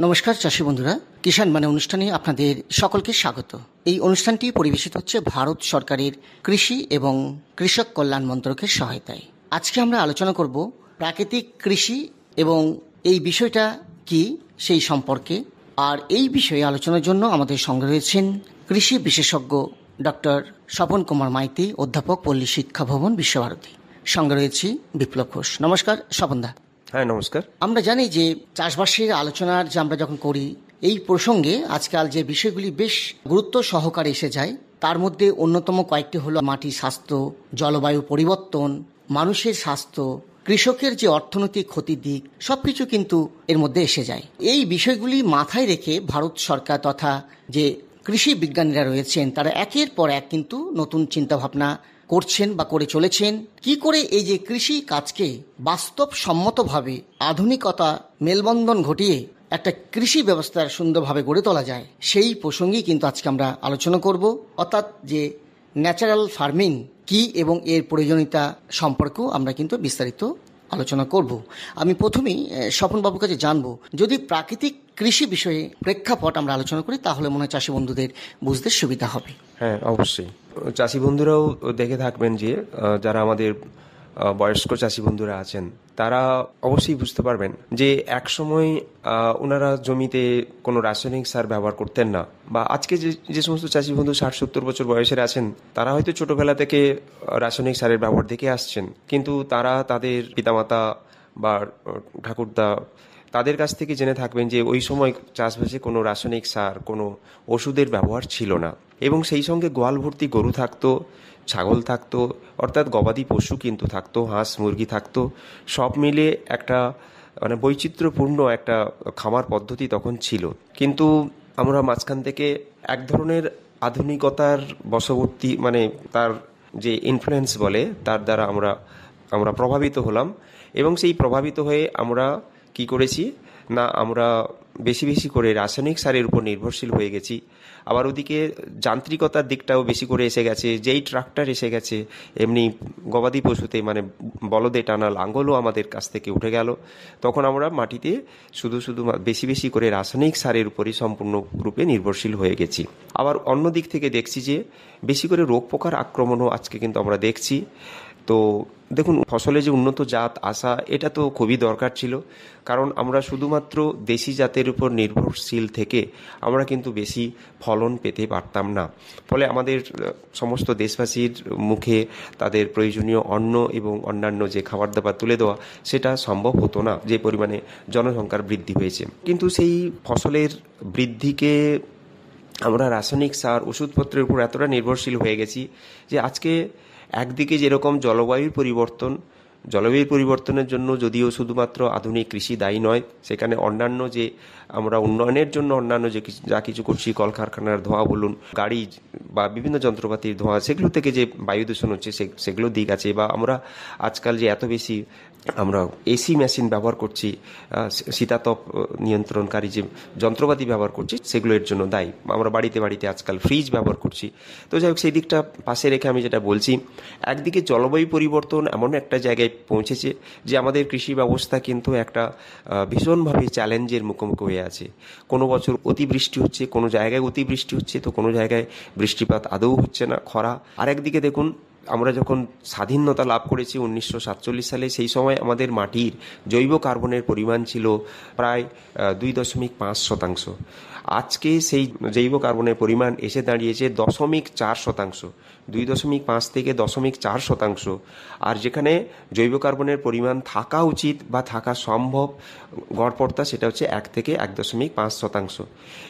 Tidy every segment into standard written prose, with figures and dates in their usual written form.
নমস্কার চাষী বন্ধুরা, কিষাণ মানে অনুষ্ঠানে আপনাদের সকলকে স্বাগত। এই অনুষ্ঠানটি পরিবেশিত হচ্ছে ভারত সরকারের কৃষি এবং কৃষক কল্যাণ মন্ত্রকের সহায়তায়। আজকে আমরা আলোচনা করব প্রাকৃতিক কৃষি এবং এই বিষয়টা কি সেই সম্পর্কে। আর এই বিষয়ে আলোচনার জন্য আমাদের সঙ্গে রয়েছেন কৃষি বিশেষজ্ঞ ডক্টর স্বপন কুমার মাইতি, অধ্যাপক, পল্লী শিক্ষা ভবন, বিশ্বভারতী। সঙ্গে রয়েছি বিপ্লব ঘোষ। নমস্কার স্বপনদা। হ্যাঁ, নমস্কার। আমরা জানি যে চাষবাসের আলোচনার যে আমরা যখন করি এই প্রসঙ্গে আজকাল যে বিষয়গুলি বেশ গুরুত্ব সহকারে এসে যায়, তার মধ্যে অন্যতম কয়েকটি হলো মাটির স্বাস্থ্য, জলবায়ু পরিবর্তন, মানুষের স্বাস্থ্য, কৃষকের যে অর্থনৈতিক ক্ষতির দিক, সবকিছু কিন্তু এর মধ্যে এসে যায়। এই বিষয়গুলি মাথায় রেখে ভারত সরকার তথা যে কৃষি বিজ্ঞানীরা রয়েছেন তারা একের পর এক কিন্তু নতুন চিন্তাভাবনা করছেন বা করে চলেছেন। কি করে এই যে কৃষি কাজকে বাস্তবসম্মতভাবে আধুনিকতা মেলবন্ধন ঘটিয়ে একটা কৃষি ব্যবস্থার সুন্দরভাবে গড়ে তোলা যায়, সেই প্রসঙ্গেই কিন্তু আজকে আমরা আলোচনা করব। অর্থাৎ যে ন্যাচারাল ফার্মিং কি এবং এর প্রয়োজনীয়তা সম্পর্কেও আমরা কিন্তু বিস্তারিত আলোচনা করব। আমি প্রথমেই স্বপনবাবুর কাছে জানবো, যদি প্রাকৃতিক কৃষি বিষয়ে প্রেক্ষাপট আমরা আলোচনা করি তাহলে মনে হয় চাষী বন্ধুদের বুঝতে সুবিধা হবে। হ্যাঁ, অবশ্যই। চাষি বন্ধুরাও দেখে থাকবেন যে যারা আমাদের বয়স্ক চাষি বন্ধুরা আছেন তারা অবশ্যই বুঝতে পারবেন যে একসময় ওনারা জমিতে কোনো রাসায়নিক সার ব্যবহার করতেন না, বা আজকে যে সমস্ত চাষি বন্ধু 60-70 বছর বয়সের আছেন তারা হয়তো ছোটবেলা থেকে রাসায়নিক সারের ব্যবহার দেখে আসছেন, কিন্তু তারা তাদের পিতামাতা বা ঠাকুরদা তাদের কাছ থেকে জেনে থাকবেন যে ওই সময় চাষবাসে কোনো রাসায়নিক সার, কোনো ওষুধের ব্যবহার ছিল না, এবং সেই সঙ্গে গোয়াল ভর্তি গরু থাকতো, ছাগল থাকতো, অর্থাৎ গবাদি পশু কিন্তু থাকতো, হাঁস মুরগি থাকতো। সব মিলে একটা বৈচিত্র্যপূর্ণ একটা খামার পদ্ধতি তখন ছিল। কিন্তু আমরা মাঝখান থেকে এক ধরনের আধুনিকতার বশবর্তী, তার যে ইনফ্লুয়েন্স বলে তার দ্বারা আমরা প্রভাবিত হলাম, এবং সেই প্রভাবিত হয়ে আমরা কি করেছি না, আমরা বেশি বেশি করে রাসায়নিক সারের উপর নির্ভরশীল হয়ে গেছি। আবার ওদিকে যান্ত্রিকতার দিকটাও বেশি করে এসে গেছে, যেই ট্রাক্টর এসে গেছে এমনি গবাদি পশুতে বলদে টানা লাঙ্গলও আমাদের কাছ থেকে উঠে গেল। তখন আমরা মাটিতে শুধু বেশি বেশি করে রাসায়নিক সারের উপরই সম্পূর্ণ রূপে নির্ভরশীল হয়ে গেছি। আবার অন্য দিক থেকে দেখছি যে বেশি করে রোগ পোকার আক্রমণও আজকে কিন্তু আমরা দেখছি। তো দেখুন, ফসলে যে উন্নত জাত আসা এটা তো খুবই দরকার ছিল, কারণ আমরা শুধুমাত্র দেশি জাতের উপর নির্ভরশীল থেকে আমরা কিন্তু বেশি ফলন পেতে পারতাম না। ফলে আমাদের সমস্ত দেশবাসীর মুখে তাদের প্রয়োজনীয় অন্ন এবং অন্যান্য যে খাবার দাবার তুলে দেওয়া সেটা সম্ভব হতো না, যে পরিমাণে জনসংখ্যার বৃদ্ধি হয়েছে। কিন্তু সেই ফসলের বৃদ্ধিকে আমরা রাসায়নিক সার, ওষুধপত্রের উপর এতটা নির্ভরশীল হয়ে গেছি যে আজকে একদিকে যেরকম জলবায়ুর পরিবর্তনের জন্য যদিও শুধুমাত্র আধুনিক কৃষি দায়ী নয়, সেখানে অন্যান্য যে আমরা উন্নয়নের জন্য অন্যান্য যে যা কিছু করছি, কলকারখানার ধোঁয়া বলুন, গাড়ি বা বিভিন্ন যন্ত্রপাতির ধোঁয়া, সেগুলো থেকে যে বায়ু দূষণ হচ্ছে সেগুলো দিক আছে, বা আমরা আজকাল যে এত বেশি আমরা এসি মেশিন ব্যবহার করছি, শীতাতপ নিয়ন্ত্রণকারী যে যন্ত্রপাতি ব্যবহার করছি সেগুলো এর জন্য দায়ী। আমরা বাড়িতে বাড়িতে আজকাল ফ্রিজ ব্যবহার করছি। তো যাই হোক, সেই দিকটা পাশে রেখে আমি যেটা বলছি, একদিকে জলবায়ু পরিবর্তন এমন একটা জায়গায় পৌঁছেছে যে আমাদের কৃষি ব্যবস্থা কিন্তু একটা ভীষণভাবে চ্যালেঞ্জের মুখোমুখি হয়ে আছে। কোনো বছর অতিবৃষ্টি হচ্ছে, কোনো জায়গায় অতিবৃষ্টি হচ্ছে, তো কোনো জায়গায় বৃষ্টিপাত আদৌ হচ্ছে না, খরা। আর একদিকে দেখুন, আমরা যখন স্বাধীনতা লাভ করেছি 1947 সালে, সেই সময় আমাদের মাটির জৈব কার্বনের পরিমাণ ছিল প্রায় 2.5%। আজকে সেই জৈব কার্বনের পরিমাণ এসে দাঁড়িয়েছে 0.4%, 2.5 থেকে 0.4%। আর যেখানে জৈব কার্বনের পরিমাণ থাকা উচিত বা থাকা সম্ভব গড়পড়তা, সেটা হচ্ছে 1 থেকে 1.5%।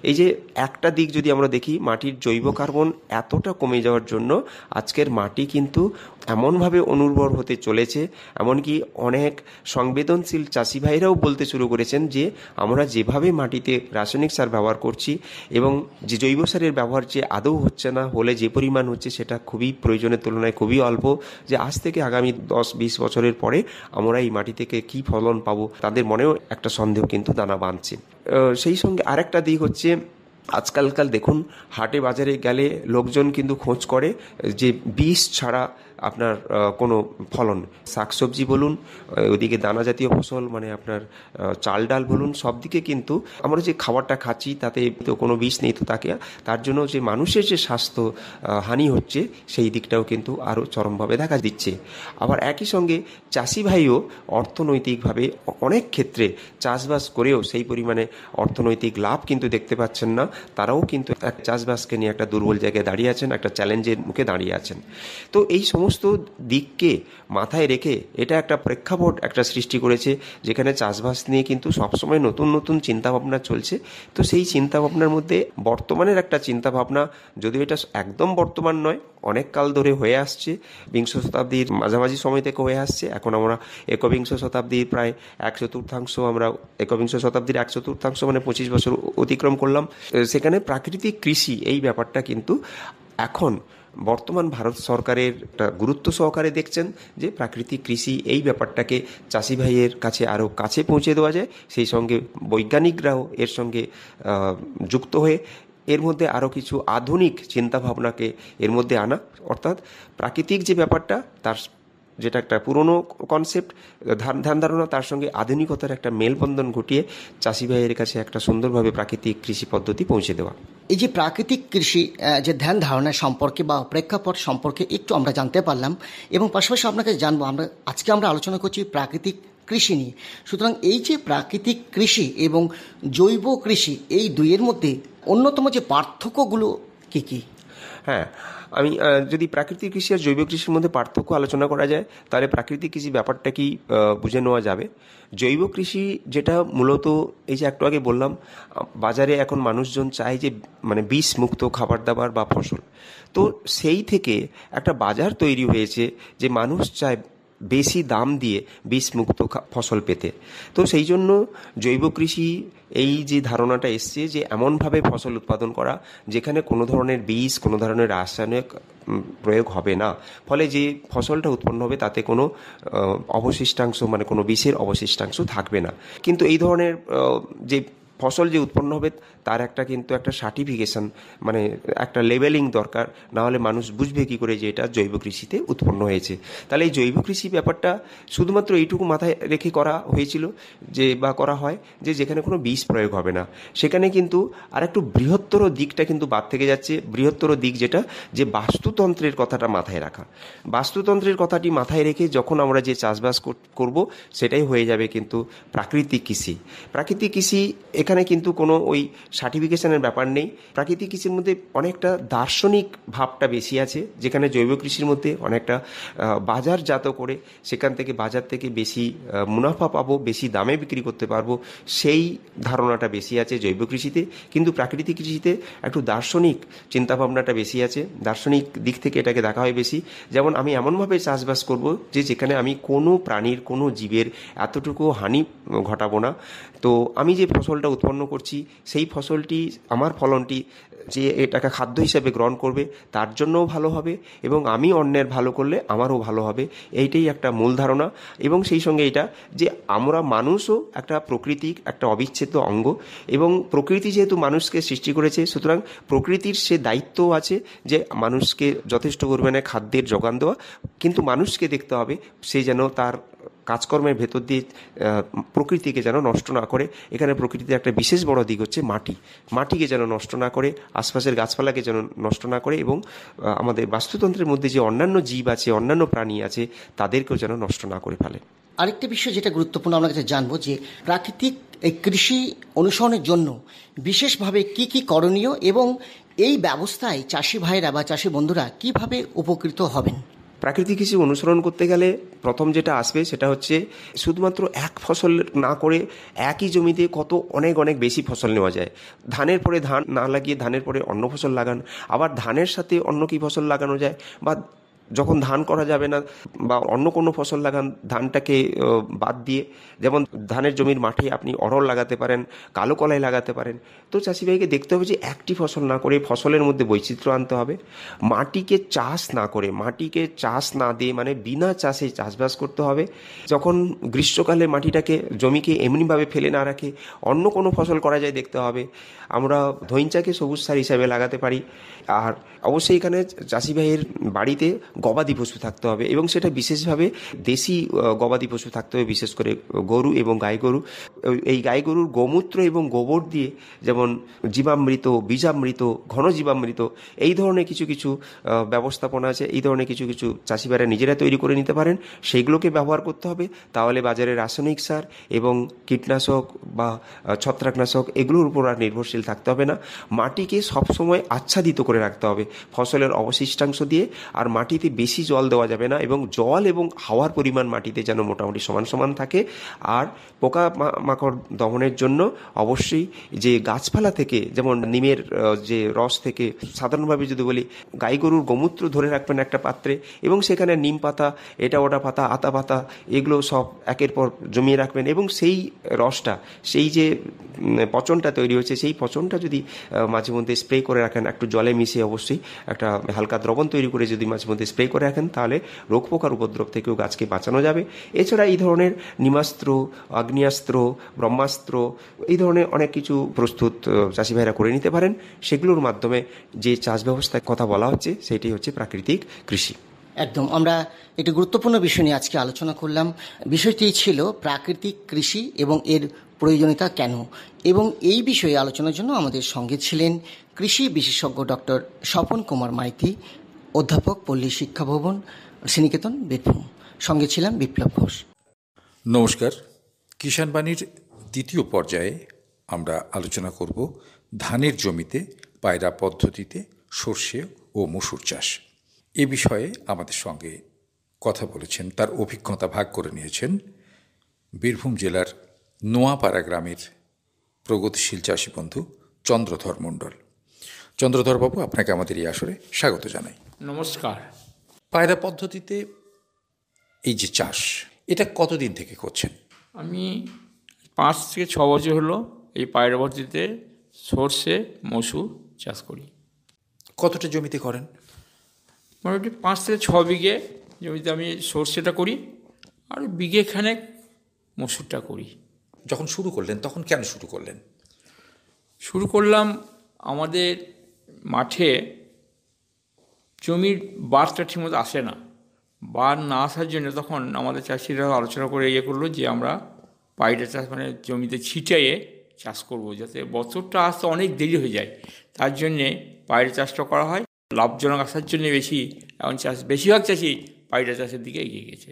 এই যে একটা দিক যদি আমরা দেখি, মাটির জৈব কার্বন এতটা কমে যাওয়ার জন্য আজকের মাটি কিন্তু এমনভাবে অনুর্বর হতে চলেছে, এমনকি অনেক সংবেদনশীল চাষি ভাইরাও বলতে শুরু করেছেন যে আমরা যেভাবে মাটিতে রাসায়নিক সার ব্যবহার করছি এবং যে জৈব সারের ব্যবহার যে আদৌ হচ্ছে না, হলে যে পরিমাণ হচ্ছে সেটা খুবই প্রয়োজনের তুলনায় খুবই অল্প, যে আজ থেকে আগামী 10-20 বছরের পরে আমরা এই মাটি থেকে কি ফলন পাবো, তাদের মনেও একটা সন্দেহ কিন্তু দানা বাঁধছে। সেই সঙ্গে আরেকটা দিক হচ্ছে, আজকালকাল দেখুন হাটে বাজারে গেলে লোকজন কিন্তু খোঁজ করে যে বিষ ছাড়া আপনার কোনো ফলন, শাকসবজি বলুন, ওইদিকে দানা জাতীয় ফসল মানে আপনার চাল ডাল বলুন, সব দিকে কিন্তু আমরা যে খাবারটা খাচ্ছি তাতে তো কোনো বিষ নেই, তো তার জন্য যে মানুষের যে স্বাস্থ্য হানি হচ্ছে সেই দিকটাও কিন্তু আরও চরমভাবে দেখা দিচ্ছে। আবার একই সঙ্গে চাষি ভাইও অর্থনৈতিকভাবে অনেক ক্ষেত্রে চাষবাস করেও সেই পরিমাণে অর্থনৈতিক লাভ কিন্তু দেখতে পাচ্ছেন না। তারাও কিন্তু চাষবাসকে নিয়ে একটা দুর্বল জায়গায় দাঁড়িয়ে আছেন, একটা চ্যালেঞ্জের মুখে দাঁড়িয়ে আছেন। তো এই সমস্ত দিককে মাথায় রেখে এটা একটা প্রেক্ষাপট একটা সৃষ্টি করেছে, যেখানে চাষবাস নিয়ে কিন্তু সবসময় নতুন নতুন চিন্তাভাবনা চলছে। তো সেই চিন্তাভাবনার মধ্যে বর্তমানের একটা চিন্তাভাবনা, যদিও এটা একদম বর্তমান নয়, অনেক কাল ধরে হয়ে আসছে, বিংশ শতাব্দীর মাঝামাঝি সময় থেকে হয়ে আসছে। এখন আমরা একবিংশ শতাব্দীর প্রায় 1/4 আমরা একবিংশ শতাব্দীর 1/4 মানে 25 বছর অতিক্রম করলাম। সেখানে প্রাকৃতিক কৃষি এই ব্যাপারটা কিন্তু এখন বর্তমান ভারত সরকারের একটা গুরুত্ব সহকারে দেখছেন যে প্রাকৃতিক কৃষি এই ব্যাপারটাকে চাষি ভাইয়ের কাছে আরও কাছে পৌঁছে দেওয়া যায়, সেই সঙ্গে বৈজ্ঞানিকরাও এর সঙ্গে যুক্ত হয়ে এর মধ্যে আরও কিছু আধুনিক চিন্তাভাবনাকে এর মধ্যে আনা, অর্থাৎ প্রাকৃতিক যে ব্যাপারটা তার যেটা একটা পুরনো কনসেপ্ট ধ্যান ধারণা, তার সঙ্গে আধুনিকতার একটা মেলবন্ধন ঘটিয়ে চাষি ভাইয়ের কাছে একটা সুন্দরভাবে প্রাকৃতিক কৃষি পদ্ধতি পৌঁছে দেওয়া। এই যে প্রাকৃতিক কৃষি যে ধ্যান ধারণা সম্পর্কে বা প্রেক্ষাপট সম্পর্কে একটু আমরা জানতে পারলাম, এবং পাশাপাশি আপনাকে জানবো, আজকে আমরা আলোচনা করছি প্রাকৃতিক কৃষি নিয়ে। সুতরাং এই যে প্রাকৃতিক কৃষি এবং জৈব কৃষি, এই দুইয়ের মধ্যে অন্যতম যে পার্থক্যগুলো কি কি? হ্যাঁ, আমি যদি প্রাকৃতিক কৃষি আর জৈব কৃষির মধ্যে পার্থক্য আলোচনা করা যায়, তাহলে প্রাকৃতিক কৃষি ব্যাপারটা কি বুঝে নেওয়া যাবে। জৈব কৃষি যেটা মূলত এই যে একটু আগে বললাম, বাজারে এখন মানুষজন চায় যে মানে বিষ মুক্ত খাবার দাবার বা ফসল, তো সেই থেকে একটা বাজার তৈরি হয়েছে যে মানুষ চায় বেশি দাম দিয়ে বিষমুক্ত ফসল পেতে। তো সেই জন্য জৈব কৃষি এই যে ধারণাটা এসছে যে এমনভাবে ফসল উৎপাদন করা যেখানে কোনো ধরনের বিষ, কোনো ধরনের রাসায়নিক প্রয়োগ হবে না, ফলে যে ফসলটা উৎপন্ন হবে তাতে কোনো অবশিষ্টাংশ মানে কোনো বিষের অবশিষ্টাংশ থাকবে না। কিন্তু এই ধরনের যে ফসল যে উৎপন্ন হবে তার কিন্তু একটা সার্টিফিকেশন মানে একটা লেবেলিং দরকার, না হলে মানুষ বুঝবে কী করে যে এটা জৈব কৃষিতে উৎপন্ন হয়েছে। তাহলে এই জৈব কৃষি ব্যাপারটা শুধুমাত্র এইটুকু মাথায় রেখে করা হয়েছিল যে বা করা হয় যে যেখানে কোনো বিষ প্রয়োগ হবে না, সেখানে কিন্তু আর একটু বৃহত্তর দিকটা কিন্তু বাদ থেকে যাচ্ছে। বৃহত্তর দিক যেটা, যে বাস্তুতন্ত্রের কথাটা মাথায় রাখা। বাস্তুতন্ত্রের কথাটি মাথায় রেখে যখন আমরা যে চাষবাস করব সেটাই হয়ে যাবে কিন্তু প্রাকৃতিক কৃষি। প্রাকৃতিক কৃষি এখানে কিন্তু কোনো ওই সার্টিফিকেশনের ব্যাপার নেই। প্রাকৃতিক কৃষির মধ্যে অনেকটা দার্শনিক ভাবটা বেশি আছে, যেখানে জৈব কৃষির মধ্যে অনেকটা বাজারজাত করে সেখান থেকে বাজার থেকে বেশি মুনাফা পাবো, বেশি দামে বিক্রি করতে পারবো, সেই ধারণাটা বেশি আছে জৈব কৃষিতে। কিন্তু প্রাকৃতিক কৃষিতে একটু দার্শনিক চিন্তাভাবনাটা বেশি আছে, দার্শনিক দিক থেকে এটাকে দেখা হয় বেশি। যেমন আমি এমনভাবে চাষবাস করব যে যেখানে আমি কোনো প্রাণীর, কোনো জীবের এতটুকু হানি ঘটাবো না। তো আমি যে ফসলটা উৎপন্ন করছি সেই ফসলটি, আমার ফলনটি যে এটাকে খাদ্য হিসেবে গ্রহণ করবে তার জন্যও ভালো হবে, এবং আমি অন্যের ভালো করলে আমারও ভালো হবে, এইটাই একটা মূল ধারণা। এবং সেই সঙ্গে এটা যে আমরা মানুষও একটা প্রকৃতির একটা অবিচ্ছেদ্য অঙ্গ, এবং প্রকৃতি যেহেতু মানুষকে সৃষ্টি করেছে, সুতরাং প্রকৃতির সে দায়িত্বও আছে যে মানুষকে যথেষ্ট পরিমাণে খাদ্যের যোগান দেওয়া। কিন্তু মানুষকে দেখতে হবে সে যেন তার কাজকর্মের ভেতর দিয়ে প্রকৃতিকে যেন নষ্ট না করে। এখানে প্রকৃতির একটা বিশেষ বড় দিক হচ্ছে মাটিকে যেন নষ্ট না করে, আশপাশের গাছপালাকে যেন নষ্ট না করে, এবং আমাদের বাস্তুতন্ত্রের মধ্যে যে অন্যান্য জীব আছে, অন্যান্য প্রাণী আছে, তাদেরকেও যেন নষ্ট না করে ফেলে। আরেকটা বিষয় যেটা গুরুত্বপূর্ণ আপনার কাছে জানবো, যে প্রাকৃতিক এই কৃষি অনুসরণের জন্য বিশেষভাবে কি কি করণীয়, এবং এই ব্যবস্থায় চাষি ভাইরা বা চাষি বন্ধুরা কিভাবে উপকৃত হবেন? প্রাকৃতিক কৃষি অনুসরণ করতে গেলে প্রথম যেটা আসবে সেটা হচ্ছে শুধুমাত্র এক ফসল না করে একই জমিতে অনেক অনেক বেশি ফসল নেওয়া যায়। ধানের পরে ধান না লাগিয়ে ধানের পরে অন্য ফসল লাগান, আবার ধানের সাথে অন্য কি ফসল লাগানো যায়, বা যখন ধান করা যাবে না বা অন্য কোনো ফসল লাগান ধানটাকে বাদ দিয়ে। যেমন ধানের জমির মাঠে আপনি অড়হর লাগাতে পারেন, কালো কলাই লাগাতে পারেন। তো চাষি ভাইকে দেখতে হবে যে একটি ফসল না করে ফসলের মধ্যে বৈচিত্র্য আনতে হবে। মাটিকে চাষ না দিয়ে মানে বিনা চাষে চাষবাস করতে হবে। যখন গ্রীষ্মকালে মাটিটাকে, জমিকে এমনিভাবে ফেলে না রাখে অন্য কোনো ফসল করা যায় দেখতে হবে। আমরা ধইঞ্চাকে সবুজ সার হিসাবে লাগাতে পারি। আর অবশ্যই এখানে চাষি ভাইয়ের বাড়িতে গবাদি পশু থাকতে হবে, এবং সেটা বিশেষভাবে দেশি গবাদি পশু থাকতে হবে, বিশেষ করে গরু এবং গাই গরু। এই গাই গরুর গোমূত্র এবং গোবর দিয়ে যেমন জীবামৃত, বীজামৃত, ঘন জীবামৃত, এই ধরনের কিছু কিছু ব্যবস্থাপনা আছে, এই ধরনের কিছু কিছু চাষিভাইরা নিজেরা তৈরি করে নিতে পারেন, সেইগুলোকে ব্যবহার করতে হবে। তাহলে বাজারে রাসায়নিক সার এবং কীটনাশক বা ছত্রাকনাশক এগুলোর উপর আর নির্ভরশীল থাকতে হবে না। মাটিকে সবসময় আচ্ছাদিত করে রাখতে হবে ফসলের অবশিষ্টাংশ দিয়ে, আর মাটিতে বেশি জল দেওয়া যাবে না, এবং জল এবং হাওয়ার পরিমাণ মাটিতে যেন মোটামুটি সমান সমান থাকে। আর পোকা মাকড় দমনের জন্য অবশ্যই যে গাছপালা থেকে, যেমন নিমের যে রস থেকে, সাধারণভাবে যদি বলি গাই গরুর গোমূত্র ধরে রাখবেন একটা পাত্রে, এবং সেখানে নিম পাতা, এটা ওটা পাতা, আতা পাতা, এগুলো সব একের পর জমিয়ে রাখবেন, এবং সেই রসটা, সেই যে পচনটা তৈরি হয়েছে, সেই পচনটা যদি মাঝে মধ্যে স্প্রে করে রাখেন, একটু জলে মিশিয়ে অবশ্যই একটা হালকা দ্রবণ তৈরি করে যদি মাঝে মধ্যে স্প্রে করে রাখেন, তাহলে রোগ পোকার উপদ্রব থেকেও গাছকে বাঁচানো যাবে। এছাড়া এই ধরনের নিমাস্ত্র, আগ্নেয়াস্ত্র, ব্রহ্মাস্ত্র, এই ধরনের অনেক কিছু প্রস্তুত চাষি ভাইরা করে নিতে পারেন। সেগুলোর মাধ্যমে যে চাষ ব্যবস্থার কথা বলা হচ্ছে, সেটি হচ্ছে প্রাকৃতিক কৃষি। একদম, আমরা একটি গুরুত্বপূর্ণ বিষয় নিয়ে আজকে আলোচনা করলাম। বিষয়টি ছিল প্রাকৃতিক কৃষি এবং এর প্রয়োজনীয়তা কেন। এবং এই বিষয়ে আলোচনার জন্য আমাদের সঙ্গে ছিলেন কৃষি বিশেষজ্ঞ ডক্টর স্বপন কুমার মাইতি, অধ্যাপক, পল্লী শিক্ষা ভবন, শ্রীনিকেতন, বীরভূম। সঙ্গে ছিলাম বিপ্লব ঘোষ। নমস্কার। কিষাণ বাণীর দ্বিতীয় পর্যায়ে আমরা আলোচনা করব ধানের জমিতে পায়রা পদ্ধতিতে সর্ষে ও মসুর চাষ। এ বিষয়ে আমাদের সঙ্গে কথা বলেছেন, তার অভিজ্ঞতা ভাগ করে নিয়েছেন বীরভূম জেলার নোয়াপাড়া গ্রামের প্রগতিশীল চাষী বন্ধু চন্দ্রধর মণ্ডল। চন্দ্রধরবাবু, আপনাকে আমাদের এই আসরে স্বাগত জানাই। নমস্কার। পায়রা পদ্ধতিতে এই যে চাষ, এটা কতদিন থেকে করছেন? আমি 5 থেকে 6 বছর হলো এই পায়রা পদ্ধতিতে সর্ষে মসুর চাষ করি। কতটা জমিতে করেন? মোটামুটি 5 থেকে 6 বিঘে জমিতে আমি সর্ষেটা করি, আর বিঘেখানেক মসুরটা করি। যখন শুরু করলেন তখন কেন শুরু করলেন? শুরু করলাম, আমাদের মাঠে জমির বাঁধটা ঠিকমতো আসে না। বাঁধ না আসার জন্য তখন আমাদের চাষিরা আলোচনা করে করলো যে আমরা পায়রা চাষ মানে জমিতে ছিটিয়ে চাষ করব, যাতে বছরটা আসতে অনেক দেরি হয়ে যায়। তার জন্যে পায়রা চাষটা করা হয়। লাভজনক আসার জন্য এখন বেশিরভাগ চাষি পায়রা চাষের দিকে এগিয়ে গেছে।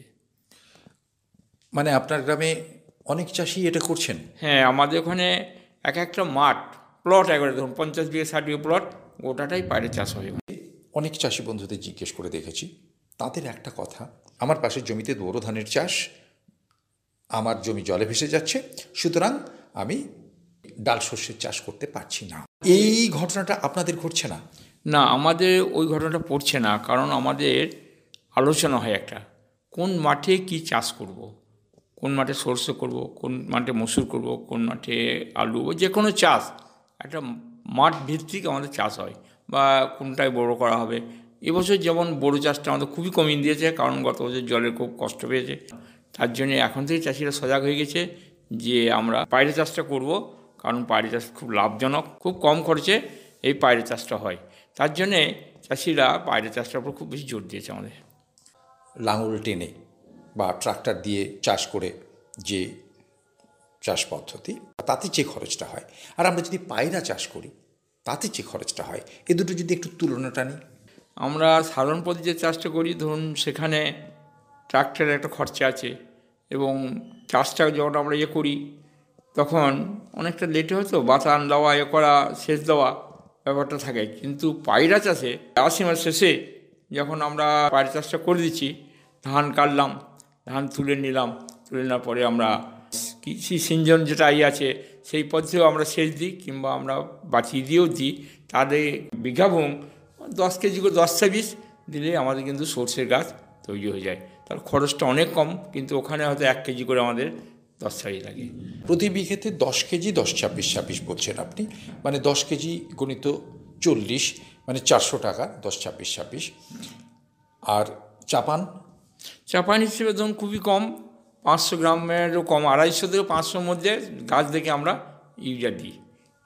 মানে আপনার গ্রামে অনেক চাষি এটা করছেন? হ্যাঁ, আমাদের ওখানে একটা মাঠ প্লট, একবারে ধরুন 50 বিঘে 60 বিঘে প্লট, গোটাটাই পায়রা চাষ হয়। অনেক চাষি বন্ধুদের জিজ্ঞেস করে দেখেছি, তাদের একটা কথা, আমার পাশের জমিতে বোরো ধানের চাষ, আমার জমি জলে ভেসে যাচ্ছে, সুতরাং আমি ডাল শস্যের চাষ করতে পারছি না। এই ঘটনাটা আপনাদের ঘটছে না? না, আমাদের ওই ঘটনাটা পড়ছে না, কারণ আমাদের আলোচনা হয় একটা, কোন মাঠে কি চাষ করব, কোন মাঠে সরষে করব, কোন মাঠে মসুর করব, কোন মাঠে আলু, যে কোনো চাষ একটা মাঠ ভিত্তিক আমাদের চাষ হয়, বা কোনটায় বড় করা হবে। এবছর যেমন বড় চাষটা আমাদের খুবই কমিয়ে দিয়েছে, কারণ গত বছর জলের খুব কষ্ট পেয়েছে। তার জন্যে এখন থেকে চাষিরা সজাগ হয়ে গেছে যে আমরা পায়রা চাষটা করব, কারণ পায়রা চাষ খুব লাভজনক, খুব কম খরচে এই পায়রা চাষটা হয়। তার জন্যে চাষিরা পায়রা চাষটার উপর খুব বেশি জোর দিয়েছে আমাদের। লাঙল টেনে বা ট্রাক্টর দিয়ে চাষ করে যে চাষ পদ্ধতি, তাতে যে খরচটা হয়, আর আমরা যদি পায়রা চাষ করি তাতে যে খরচটা হয়, এ দুটো যদি একটু তুলনাটা নিই। আমরা সাধারণ পদ্ধতিতে চাষটা করি, ধরুন সেখানে ট্রাক্টরের একটা খরচা আছে, এবং চাষটা যখন আমরা করি তখন অনেকটা লেটে হয়তো বাতান দেওয়া, করা, সেচ দেওয়া ব্যাপারটা থাকে। কিন্তু পায়রা চাষে আশ্বিন মাস শেষে যখন আমরা পায়রা চাষটা করে দিচ্ছি, ধান কাটলাম, ধান তুলে নিলাম, তুলে নেওয়ার পরে আমরা কৃষি সিঞ্চন যেটা আছে সেই পদ্ধতিও আমরা সেচ দিই, কিংবা আমরা বাঁচিয়ে দিয়েও দিই। তাদের বিঘা ভূম 10 কেজি করে 10-20 দিলে আমাদের কিন্তু সর্ষের গাছ তৈরি হয়ে যায়। তার খরচটা অনেক কম, কিন্তু ওখানে হয়তো 1 কেজি করে আমাদের 10 লাগে। প্রতি বিঘেতে 10 কেজি 10-26-26 বলছেন আপনি, মানে 10 কেজি গণিত 40, মানে 400 টাকা 10-26-26। আর চাপান হিসেবে ধরুন খুবই কম, 500 গ্রামেরও কম, 250 থেকে 500 মধ্যে গাছ দেখে আমরা ইউরিয়া দিই,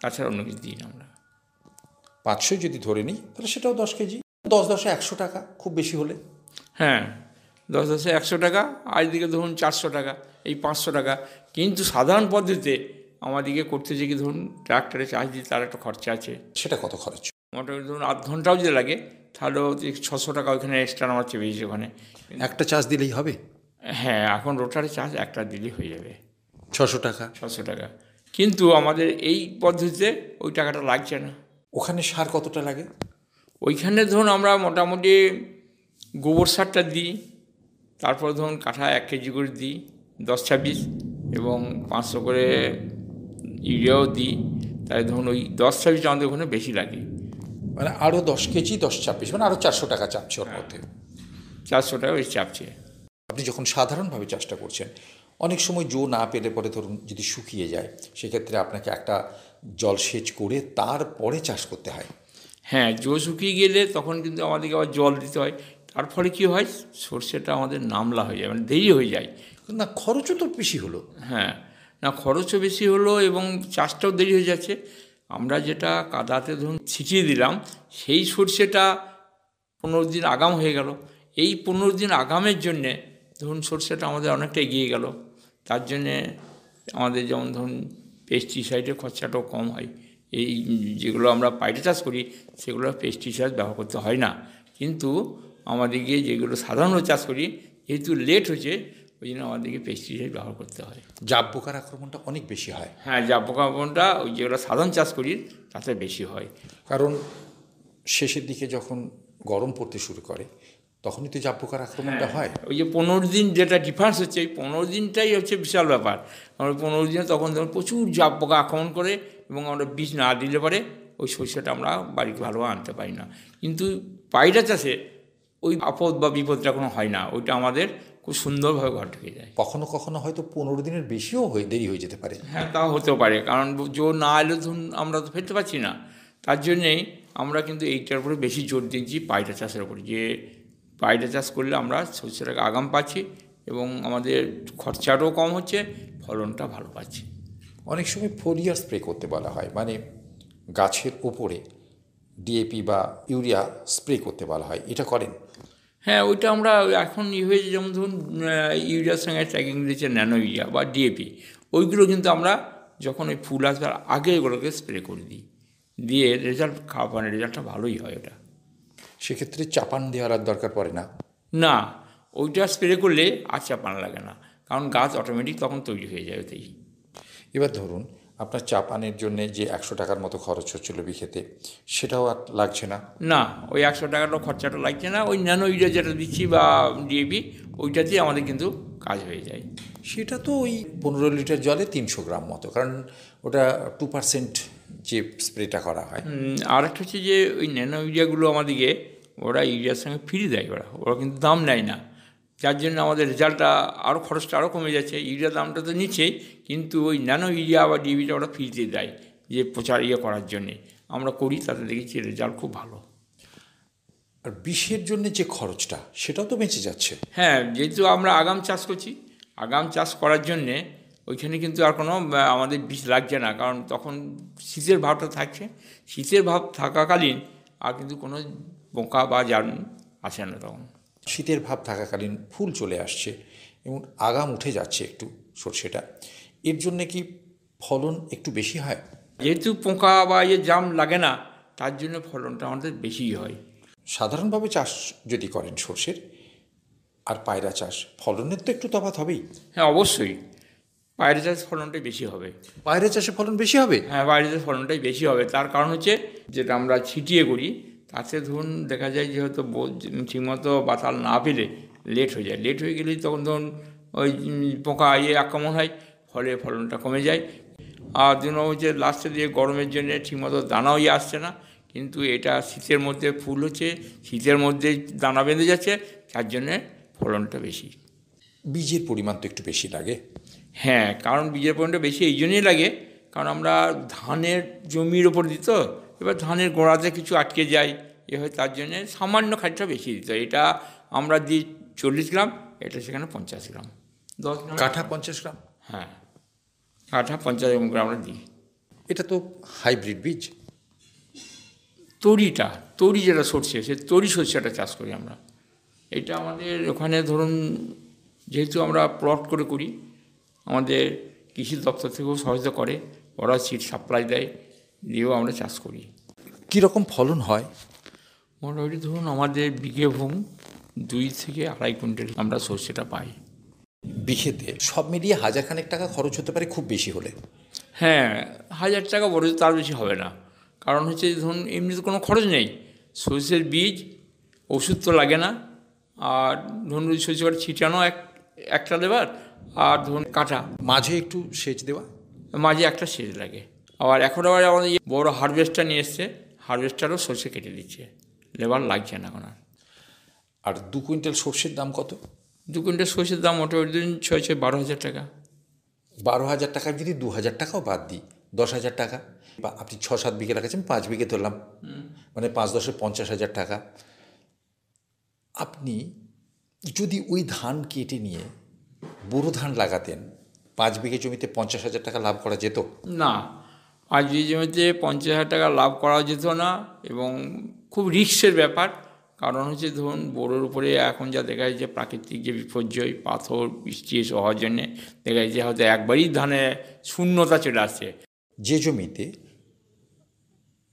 তাছাড়া অন্য কিছু দিই না আমরা। 500 যদি ধরে নিই তাহলে সেটাও 10 কেজি, 10-10 100 টাকা খুব বেশি হলে। হ্যাঁ, 10-10 100 টাকা, আর এদিকে ধরুন 400 টাকা, এই 500 টাকা। কিন্তু সাধারণ পদ্ধতিতে আমাদেরকে করতে যে কি ধরুন ট্রাক্টরে চার্জ দিতে তার একটা খরচা আছে, সেটা কত খরচ? মোটামুটি ধরুন আধ ঘন্টাও যদি লাগে তাহলেও 600 টাকা ওইখানে এক্সট্রা আমার চেয়ে বেশি ওখানে। একটা চার্জ দিলেই হবে? হ্যাঁ, এখন রোটারি চার্জ একটা দিলেই হয়ে যাবে 600 টাকা। 600 টাকা। কিন্তু আমাদের এই পদ্ধতিতে ওই টাকাটা লাগছে না। ওখানে সার কতটা লাগে? ওইখানে ধরুন আমরা মোটামুটি গোবর সারটা দিই, তারপর ধরুন কাঠা 1 কেজি করে দিই 10-26, এবং 500 করে ইউরিয়াও দিই। তাই ধরুন ওই 10-26 আমাদের ওখানে বেশি লাগে। মানে আরও 10 কেজি 10-26, মানে আরও 400 টাকা চাপছে ওর মধ্যে। 400 টাকা বেশি চাপছে। আপনি যখন সাধারণভাবে চাষটা করছেন, অনেক সময় জো না পেলে পরে ধরুন যদি শুকিয়ে যায়, সেক্ষেত্রে আপনাকে একটা জলসেচ করে তারপরে চাষ করতে হয়। হ্যাঁ, জো শুকিয়ে গেলে তখন কিন্তু আমাদেরকে আবার জল দিতে হয়। তার ফলে কী হয়, সর্ষেটা আমাদের নামলা হয়ে যায়, মানে দেরি হয়ে যায়। না, খরচও তো বেশি হলো। হ্যাঁ, না খরচও বেশি হলো এবং চাষটাও দেরি হয়ে যাচ্ছে। আমরা যেটা কাদাতে ধরুন ছিটিয়ে দিলাম, সেই সর্ষেটা 15 দিন আগাম হয়ে গেল। এই 15 দিন আগামের জন্যে ধরুন সর্ষেটা আমাদের অনেকটা এগিয়ে গেল। তার জন্যে আমাদের যেমন ধরুন পেস্টিসাইডের খরচাটাও কম হয়। এই যেগুলো আমরা পাইটে চাষ করি সেগুলো পেস্টিসাইড ব্যবহার করতে হয় না। কিন্তু আমাদেরকে যেগুলো সাধারণ চাষ করি, যেহেতু লেট হচ্ছে, ওই জন্য আমাদেরকে পেস্টিসাইড ব্যবহার করতে হয়। জাব পোকার আক্রমণটা অনেক বেশি হয়। হ্যাঁ, জাব পোকা আক্রমণটা ওই যেগুলো সাধারণ চাষ করি তাতে বেশি হয়। কারণ শেষের দিকে যখন গরম পড়তে শুরু করে তখনই তো জাব পোকার আক্রমণটা হয়। ওই যে 15 দিন যেটা ডিফারেন্স হচ্ছে, এই 15 দিনটাই হচ্ছে বিশাল ব্যাপার। আমরা 15 দিনে তখন ধরুন প্রচুর জাব পোকা আক্রমণ করে, এবং আমরা বীজ না দিলে পরে ওই শস্যটা আমরা বাড়িতে ভালো আনতে পারি না। কিন্তু পাইটা চাষে ওই আপদ বা বিপদটা কোনো হয় না, ওইটা আমাদের খুব সুন্দরভাবে ঘর ঢুকে যায়। কখনো কখনো হয়তো 15 দিনের বেশিও দেরি হয়ে যেতে পারে। হ্যাঁ, তাও হতেও পারে, কারণ জোর না এলে ধরুন আমরা তো ফেলতে পারছি না। তার জন্যেই আমরা কিন্তু এইটার উপরে বেশি জোর দিচ্ছি, পাইটা চাষের উপরে, যে পাইটা চাষ করলে আমরা শস্যটাকে আগাম পাচ্ছি এবং আমাদের খরচাটাও কম হচ্ছে, ফলনটা ভালো পাচ্ছি। অনেক সময় ফোলিয়ার স্প্রে করতে বলা হয়, মানে গাছের ওপরে ডিএপি বা ইউরিয়া স্প্রে করতে বলা হয়, এটা করেন? হ্যাঁ, ওইটা আমরা এখন হয়েছে, যেমন ধরুন ইউরিয়ার সঙ্গে ট্যাগিং দিয়েছে ন্যানো ইউরিয়া বা ডিএপি, ওইগুলো কিন্তু আমরা যখন ওই ফুল আসবার আগে এগুলোকে স্প্রে করে দিই, দিয়ে রেজাল্ট মানে রেজাল্টটা ভালোই হয়। ওটা সেক্ষেত্রে চাপান দেওয়ার আর দরকার পড়ে না? না, ওইটা স্প্রে করলে আর চাপান লাগে না, কারণ গাছ অটোমেটিক তখন তৈরি হয়ে যায় ওতেই। এবার ধরুন আপনার চাপানের জন্য যে 100 টাকার মতো খরচ হচ্ছিল বিঘেতে, সেটাও আর লাগছে না? না, ওই 100 টাকাটা খরচাটা লাগছে না। ওই ন্যানো ইউরিয়া যেটা দিচ্ছি বা ডিএপি, ওইটাতেই আমাদের কিন্তু কাজ হয়ে যায়। সেটা তো ওই 15 লিটার জলে 300 গ্রাম মতো, কারণ ওটা 2% যে স্প্রেটা করা হয়। আর একটা হচ্ছে যে ওই ন্যানো ইউরিয়াগুলো আমাদেরকে ওরা ইউরিয়ার সঙ্গে ফ্রি দেয়, ওরা কিন্তু দাম নেয় না, যার জন্য আমাদের রেজাল্টটা আরও খরচটা আরও কমে যাচ্ছে। ইউরিয়া দামটা তো নিচ্ছেই, কিন্তু ওই ন্যানো ইউরিয়া বা ডিএপিটা ওরা ফ্রিতে দেয়, যে প্রচার করার জন্যে আমরা করি, তাতে দেখেছি রেজাল্ট খুব ভালো। আর বিষের জন্য যে খরচটা, সেটাও তো বেঁচে যাচ্ছে। হ্যাঁ, যেহেতু আমরা আগাম চাষ করছি, আগাম চাষ করার জন্যে ওইখানে কিন্তু আর কোনো আমাদের বিষ লাগছে না, কারণ তখন শীতের ভাবটা থাকছে। শীতের ভাব থাকাকালীন আর কিন্তু কোনো পোকা বা জার্ম আসে না তখন। শীতের ভাব থাকাকালীন ফুল চলে আসছে এবং আগাম উঠে যাচ্ছে একটু সর্ষেটা, এর জন্যে কি ফলন একটু বেশি হয়? যেহেতু পোকা বা জাম লাগে না, তার জন্য ফলনটা আমাদের বেশিই হয়। সাধারণভাবে চাষ যদি করেন সর্ষের আর পায়রা চাষ, ফলনের তো একটু তফাৎ হবেই। হ্যাঁ, অবশ্যই পায়রা চাষ ফলনটাই বেশি হবে। পায়রা চাষে ফলন বেশি হবে? হ্যাঁ, পায়রা চাষ ফলনটাই বেশি হবে। তার কারণ হচ্ছে যেটা আমরা ছিটিয়ে করি, তাতে ধরুন দেখা যায় যে হয়তো ঠিকমতো বাতাল না পেলে লেট হয়ে যায়। লেট হয়ে গেলেই তখন ধরুন ওই পোকা আক্রমণ হয়, ফলে ফলনটা কমে যায়। আর জন্য হচ্ছে লাস্টে দিয়ে গরমের জন্য ঠিকমতো দানাও আসছে না, কিন্তু এটা শীতের মধ্যে ফুল হচ্ছে, শীতের মধ্যে দানা বেঁধে যাচ্ছে, যার জন্যে ফলনটা বেশি। বীজের পরিমাণ তো একটু বেশি লাগে? হ্যাঁ, কারণ বীজের পরিমাণটা বেশি এই জন্যই লাগে, কারণ আমরা ধানের জমির ওপর দিত, এবার ধানের গোড়াতে কিছু আটকে যায়, হয়, তার জন্যে সামান্য খানিকটা বেশি দিতে হয়। এটা আমরা দিই 40 গ্রাম, এটা সেখানে 50 গ্রাম। 10 গ্রাম কাঠা 50 গ্রাম? হ্যাঁ, কাঠা 50 গ্রাম আমরা দিই। এটা তো হাইব্রিড বীজ। তরি যেটা সরষে, সে তরি শস্যটা চাষ করি আমরা। এটা আমাদের ওখানে ধরুন যেহেতু আমরা প্লট করে করি, আমাদের কৃষি দপ্তর থেকেও সহায়তা করে, ওরা সিড সাপ্লাই দেয়, দিয়েও আমরা চাষ করি। কীরকম ফলন হয়? মোটামুটি ধরুন আমাদের বিঘে ভূম 2 থেকে 2.5 কুইন্টাল আমরা সর্ষেটা পাই। বিঘেতে সব মিলিয়ে 1,000 টাকা খরচ হতে পারে খুব বেশি হলে। হ্যাঁ, 1000 টাকা বড়, তার বেশি হবে না। কারণ হচ্ছে ধরুন এমনিতে কোনো খরচ নেই, সর্ষের বীজ, ওষুধ তো লাগে না, আর ধরুন ওই সর্ষে কাটা ছিটানো একটা লেবার, আর ধরুন কাটা, মাঝে একটু সেচ দেওয়া, মাঝে একটা সেচ লাগে। আবার এখন আবার আমাদের বড় হারভেস্টার নিয়ে এসছে, হারভেস্টারও সর্ষে কেটে দিচ্ছে, লেবার লাগছে না এখন আর। আর 2 কুইন্টাল সর্ষের দাম কত? 2 কুইন্টাল সর্ষের দাম মোটামুটি দিন 12,000 টাকা। 12,000 টাকা যদি 2,000 টাকাও বাদ দিই, 10,000 টাকা, বা আপনি 6-7 বিঘে লাগাচ্ছেন, 5 বিঘে ধরলাম, মানে 5-10 50,000 টাকা। আপনি যদি ওই ধান কেটে নিয়ে বোরো ধান লাগাতেন, 5 বিঘে জমিতে 50,000 টাকা লাভ করা যেত? না, আজ এই জমিতে 50,000 টাকা লাভ করা যেত না, এবং খুব রিস্কের ব্যাপার। কারণ হচ্ছে ধরুন বোরোর উপরে এখন যা দেখা যায় যে প্রাকৃতিক যে বিপর্যয়, পাথর বৃষ্টি এসব হওয়ার জন্যে দেখা যায় যে হয়তো একবারই ধানে শূন্যতা চলে আসছে। যে জমিতে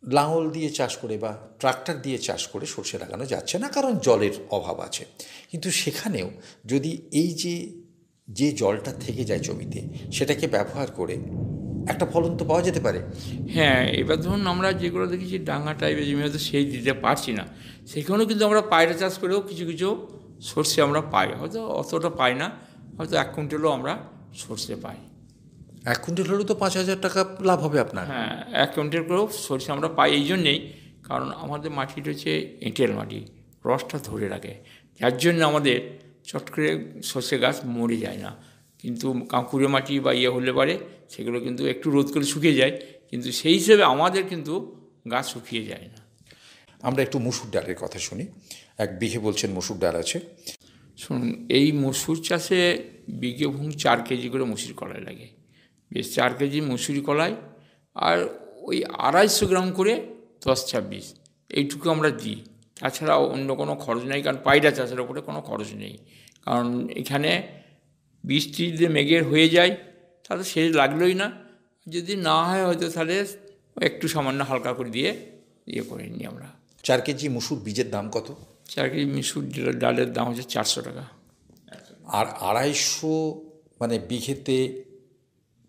লাঙল দিয়ে চাষ করে বা ট্রাক্টর দিয়ে চাষ করে সর্ষে লাগানো যাচ্ছে না, কারণ জলের অভাব আছে, কিন্তু সেখানেও যদি এই যে জলটা থেকে যায় জমিতে, সেটাকে ব্যবহার করে একটা ফলন তো পাওয়া যেতে পারে। হ্যাঁ, এবার ধরুন আমরা যেগুলো দেখেছি ডাঙ্গা টাইপের জমি হয়তো সেই দিতে পারছি না, সেখানেও কিন্তু আমরা পায়রা চাষ করেও কিছু কিছু সর্ষে আমরা পাই, হয়তো অতটা পাই না, হয়তো 1 কুইন্টালও আমরা সর্ষে পাই। 1 কুইন্টাল হলেও তো 5,000 টাকা লাভ হবে আপনার। হ্যাঁ, 1 কুইন্টাল করেও সর্ষে আমরা পাই এই জন্যেই, কারণ আমাদের মাটিটা হচ্ছে এঁটেল মাটি, রসটা ধরে রাখে, যার জন্য আমাদের চট করে সর্ষে গাছ মরে যায় না। কিন্তু কাঁকুড়ে মাটি বা হলে পারে সেগুলো কিন্তু একটু রোদ করে শুকিয়ে যায়, কিন্তু সেই হিসেবে আমাদের কিন্তু গাছ শুকিয়ে যায় না। আমরা একটু মসুর ডালের কথা শুনি। 1 বিঘে বলছেন মসুর ডাল আছে। শুনুন, এই মসুর চাষে বিঘে ভূমি 4 কেজি করে মসুর কলাই লাগে, বেশ 4 কেজি মসুরি কলাই, আর ওই 250 গ্রাম করে 10-26 এইটুকু আমরা দিই। তাছাড়া অন্য কোনো খরচ নেই, কারণ পায়রা চাষের ওপরে কোনো খরচ নেই, কারণ এখানে বৃষ্টি যদি মেঘের হয়ে যায় তাহলে সেচ লাগলোই না, যদি না হয় হয়তো তাহলে একটু সামান্য হালকা করে দিয়ে করে নিই আমরা। 4 কেজি মসুর বীজের দাম কত? 4 কেজি মসুর ডালের দাম হচ্ছে 400 টাকা। আর 250 মানে বিঘেতে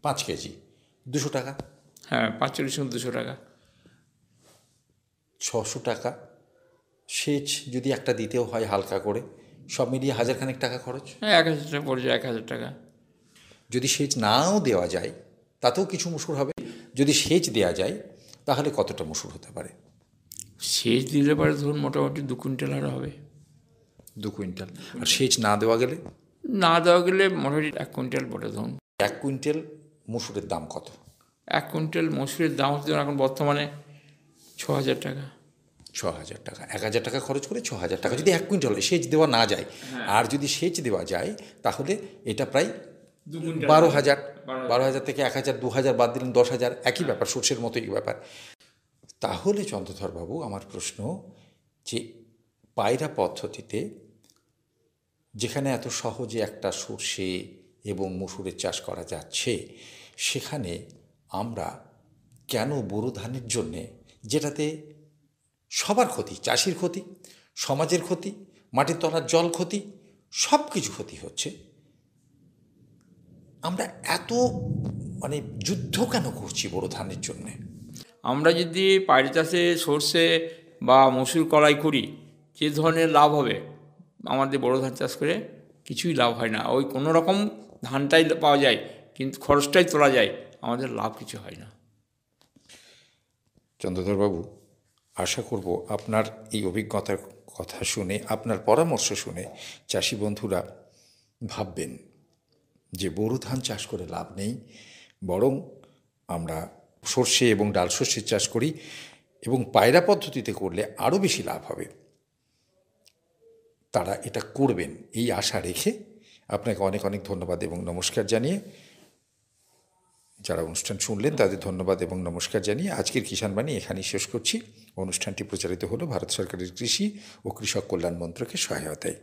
5 কেজি 200 টাকা। হ্যাঁ, 45-200 টাকা। 600 টাকা সেচ যদি একটা দিতেও হয় হালকা করে, সব মিলিয়ে 1,000 টাকা খরচ। হ্যাঁ, 1,000 টাকা পড়ে যায়, 1,000 টাকা। যদি সেচ নাও দেওয়া যায় তাতেও কিছু মসুর হবে। যদি সেচ দেওয়া যায় তাহলে কতটা মসুর হতে পারে? সেচ দিলে পরে ধরুন মোটামুটি 2 কুইন্টাল আর হবে। 2 কুইন্টাল। আর সেচ না দেওয়া গেলে? না দেওয়া গেলে মোটামুটি 1 কুইন্টাল পড়ে ধরুন। 1 কুইন্টাল মসুরের দাম কত? 1 কুইন্টাল মসুরের দাম হচ্ছে এখন বর্তমানে 6,000 টাকা। 6,000 টাকা। 1,000 টাকা খরচ করে 6,000 টাকা যদি 1 কুইন্টাল হয়, সেচ দেওয়া না যায়। আর যদি সেচ দেওয়া যায় তাহলে এটা প্রায় 12,000। 12,000 থেকে 1,000, 2,000 বাদ দিলেন 10,000, একই ব্যাপার, সর্ষের মতোই ব্যাপার। তাহলে চন্দ্রধরবাবু, আমার প্রশ্ন যে পায়রা পদ্ধতিতে যেখানে এত সহজে একটা সর্ষে এবং মসুরের চাষ করা যাচ্ছে, সেখানে আমরা কেন বোরো ধানের জন্যে, যেটাতে সবার ক্ষতি, চাষির ক্ষতি, সমাজের ক্ষতি, মাটির তলার জল ক্ষতি, সব কিছু ক্ষতি হচ্ছে, আমরা এত যুদ্ধ কেন করছি বোরো ধানের জন্যে? আমরা যদি পায়রা চাষে সর্ষে বা মসুর কলাই করি, যে ধরনের লাভ হবে, আমাদের বড় ধান চাষ করে কিছুই লাভ হয় না। ওই কোনো রকম ধানটাই পাওয়া যায়, কিন্তু খরচটাই তোলা যায়, আমাদের লাভ কিছু হয় না। চন্দ্রধরবাবু, আশা করব আপনার এই অভিজ্ঞতার কথা শুনে, আপনার পরামর্শ শুনে চাষি বন্ধুরা ভাববেন যে বোরো ধান চাষ করে লাভ নেই, বরং আমরা সর্ষে এবং ডাল শস্যের চাষ করি, এবং পায়রা পদ্ধতিতে করলে আরও বেশি লাভ হবে। তারা এটা করবেন এই আশা রেখে আপনাকে অনেক অনেক ধন্যবাদ এবং নমস্কার জানিয়ে, যারা অনুষ্ঠান শুনলেন তাদের ধন্যবাদ এবং নমস্কার জানিয়ে আজকের কিষাণ বাণী এখানেই শেষ করছি। অনুষ্ঠানটি প্রচারিত হলো ভারত সরকারের কৃষি ও কৃষক কল্যাণ মন্ত্রকের সহায়তায়।